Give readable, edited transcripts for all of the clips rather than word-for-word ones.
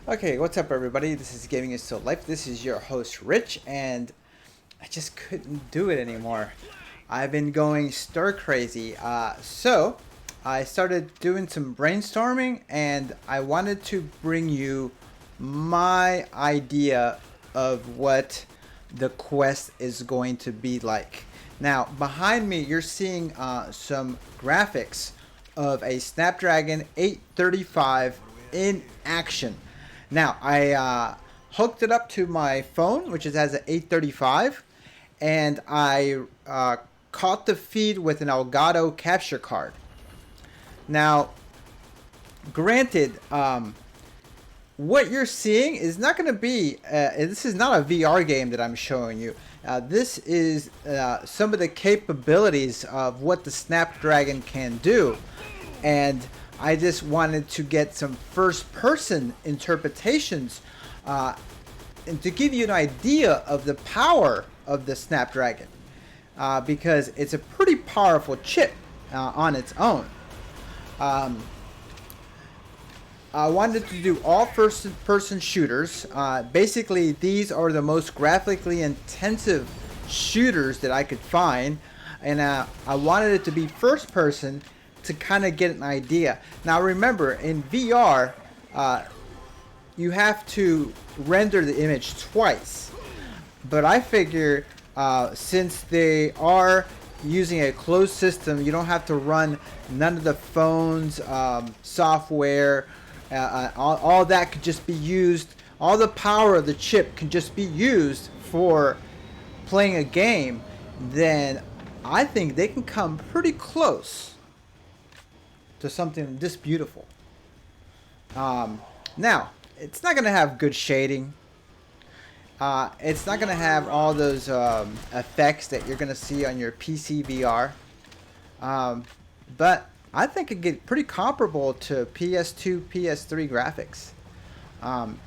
Okay, what's up everybody? This is Gaming is Still Life. This is your host Rich, and I just couldn't do it anymore. I've been going stir crazy. So I started doing some brainstorming, and I wanted to bring you my idea of what the Quest is going to be like. Now, behind me, you're seeing some graphics of a Snapdragon 835 in action. Now, I hooked it up to my phone, which has an 835, and I caught the feed with an Elgato capture card. Now, granted, what you're seeing is not going to be, this is not a VR game that I'm showing you. This is some of the capabilities of what the Snapdragon can do. And I just wanted to get some first-person interpretations and to give you an idea of the power of the Snapdragon. Because it's a pretty powerful chip on its own. I wanted to do all first-person shooters. Basically, these are the most graphically intensive shooters that I could find. And I wanted it to be first-person to kind of get an idea. Now remember, in VR, you have to render the image twice. But I figure since they are using a closed system, you don't have to run none of the phone's software. All that could just be used. All the power of the chip can just be used for playing a game. Then I think they can come pretty close to something this beautiful. Now, it's not going to have good shading. It's not going to have all those effects that you're going to see on your PC VR. But I think it get pretty comparable to PS2, PS3 graphics.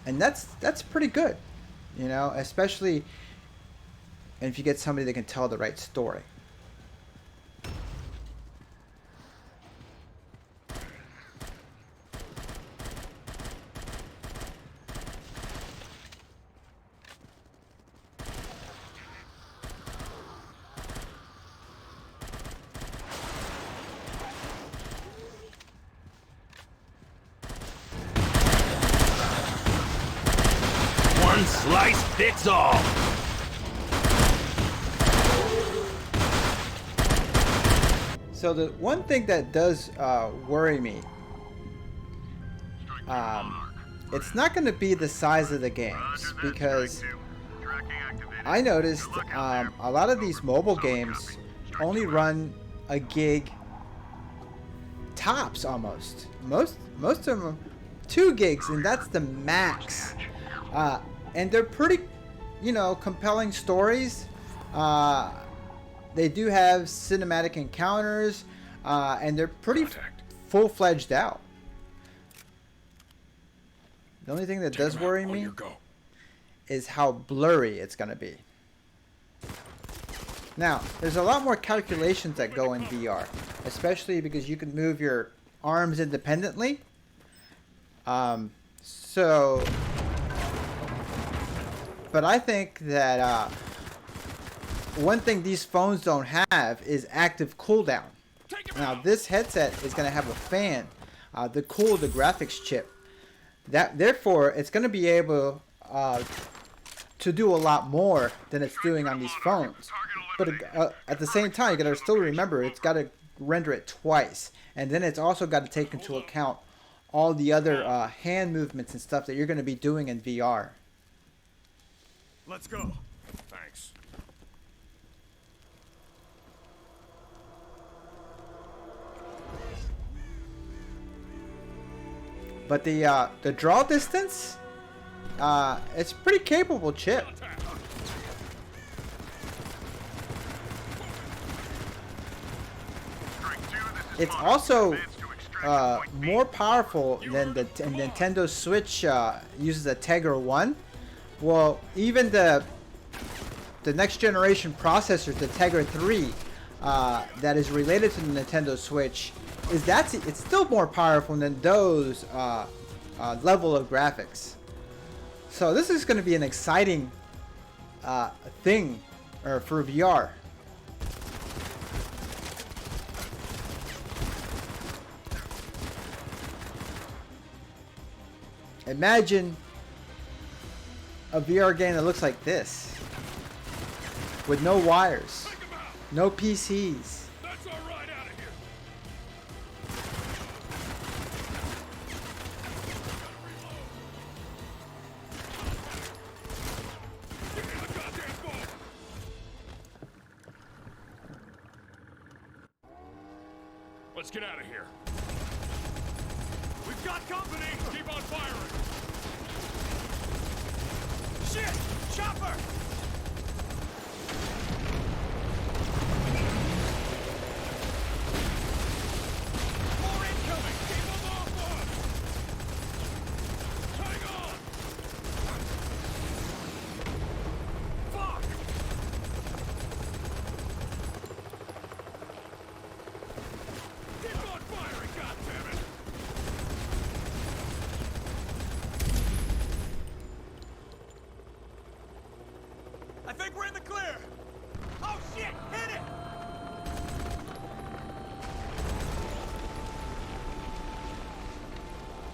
And that's pretty good, you know, especially if you get somebody that can tell the right story. One slice fits all. So the one thing that does worry me, it's not going to be the size of the games, because I noticed a lot of these mobile games only run a gig tops almost. Most of them are 2 gigs, and that's the max. And they're pretty, you know, compelling stories. They do have cinematic encounters, and they're pretty full-fledged out. The only thing that does worry me is how blurry it's going to be. Now, there's a lot more calculations that go in VR, especially because you can move your arms independently. But I think that one thing these phones don't have is active cooldown. Now this headset is going to have a fan to cool the graphics chip. Therefore, it's going to be able to do a lot more than it's doing on these phones. But at the same time, you got to still remember it's got to render it twice, and then it's also got to take into account all the other hand movements and stuff that you're going to be doing in VR. Let's go. Thanks. But the draw distance, it's a pretty capable chip. It's also more powerful than the Nintendo Switch uses a Tegra 1. Well, even the next generation processor, the Tegra 3, that is related to the Nintendo Switch, it's still more powerful than those level of graphics. So this is going to be an exciting thing for VR. Imagine a VR game that looks like this, with no wires, no PCs. That's all right out of here. Give me the goddamn phone. Let's get out of here. We've got company. Keep on firing. Shit! Chopper! More incoming! Keep them off us! Hang on! Fuck! Keep on firing, goddammit! I think we're in the clear! Oh shit! Hit it!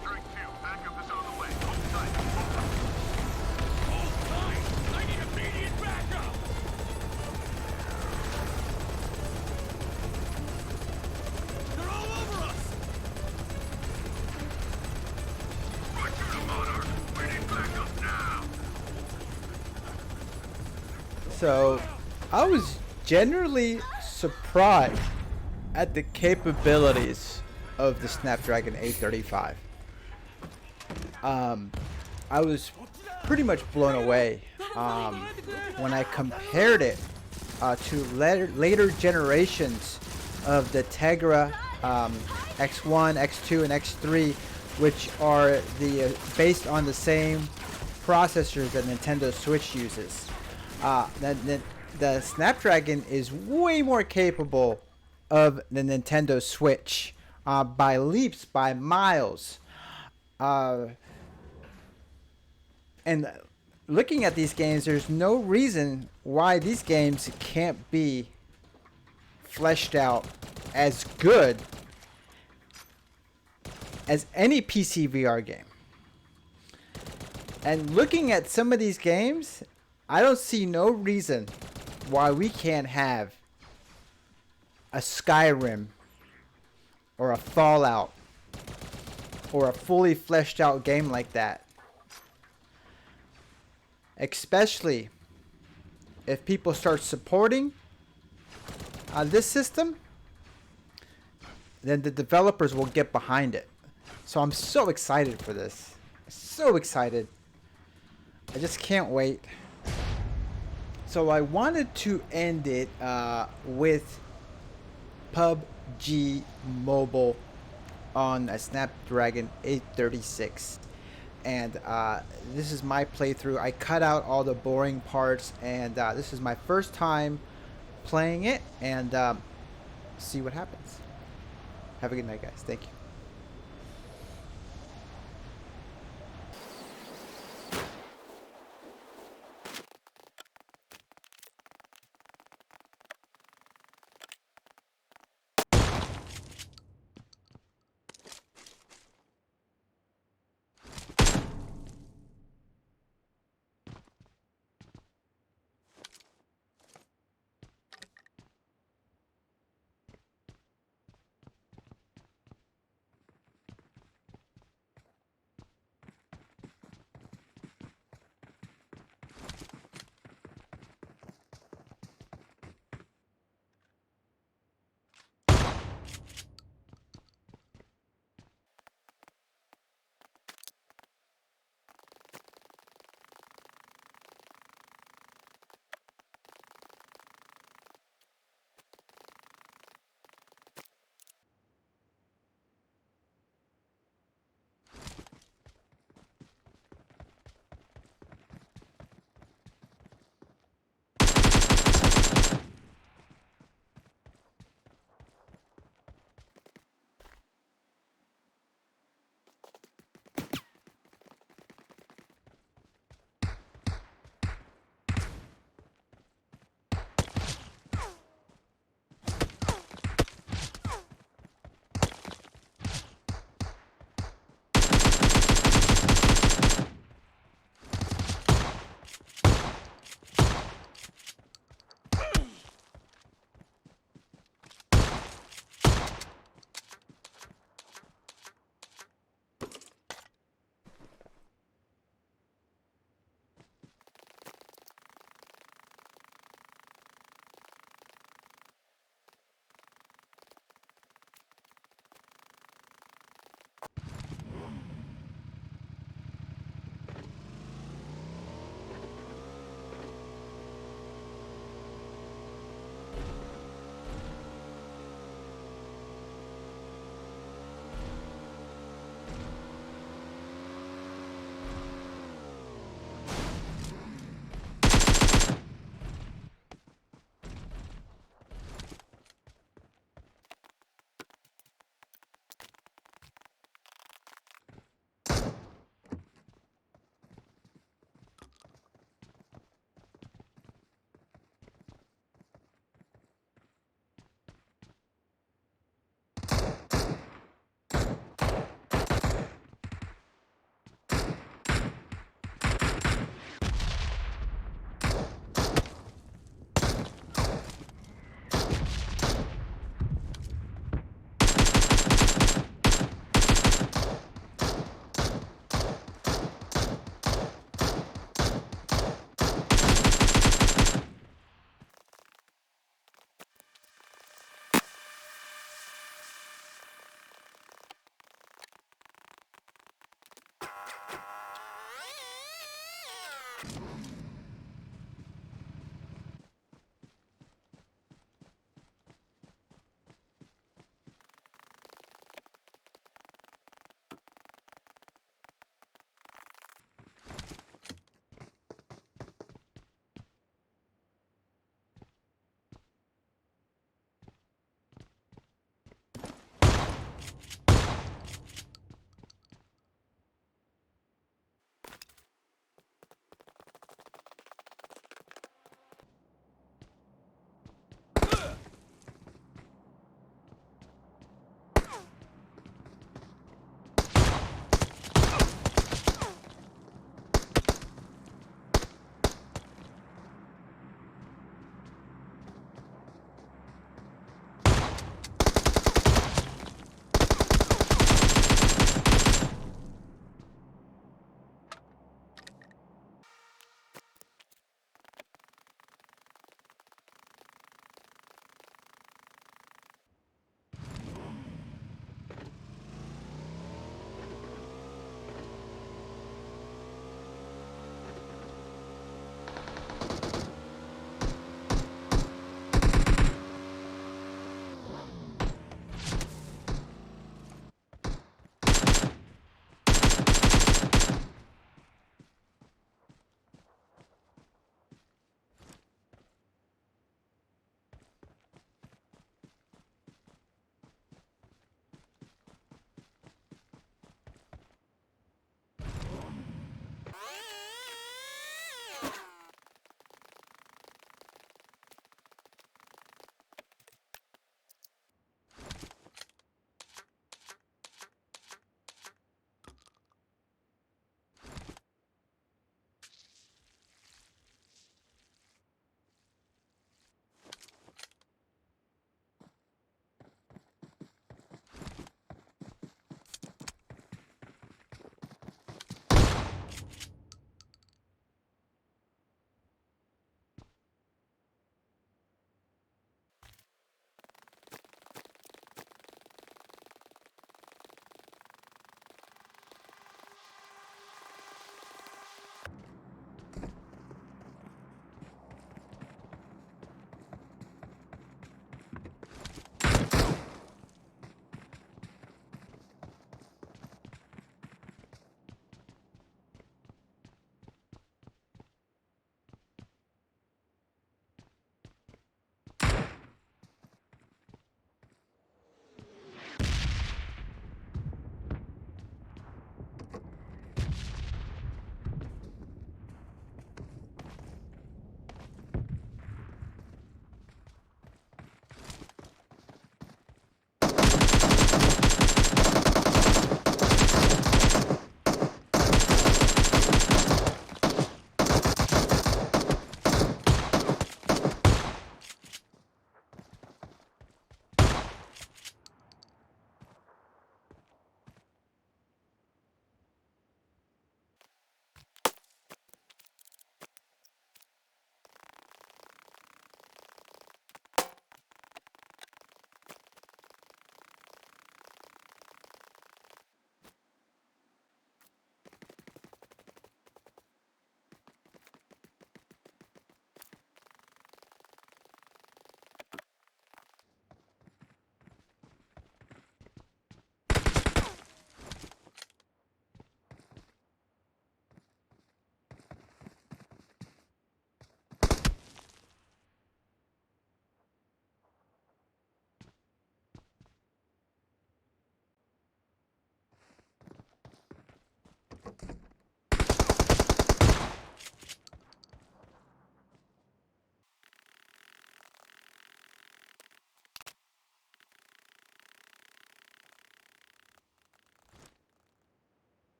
Strike 2, backup is on the way. Hold tight. Hold tight! I need immediate backup! They're all over us! Roger the Monarch! We need backup now! So I was generally surprised at the capabilities of the Snapdragon 835. I was pretty much blown away when I compared it to later generations of the Tegra X1, X2, and X3, which are based on the same processors that Nintendo Switch uses. The Snapdragon is way more capable of the Nintendo Switch by leaps, by miles. And looking at these games, there's no reason why these games can't be fleshed out as good as any PC VR game. And looking at some of these games, I don't see no reason why we can't have a Skyrim or a Fallout or a fully fleshed out game like that. Especially if people start supporting this system, then the developers will get behind it. So I'm so excited for this. So excited. I just can't wait. So I wanted to end it with PUBG Mobile on a Snapdragon 836. And this is my playthrough. I cut out all the boring parts, and this is my first time playing it, and see what happens. Have a good night, guys. Thank you.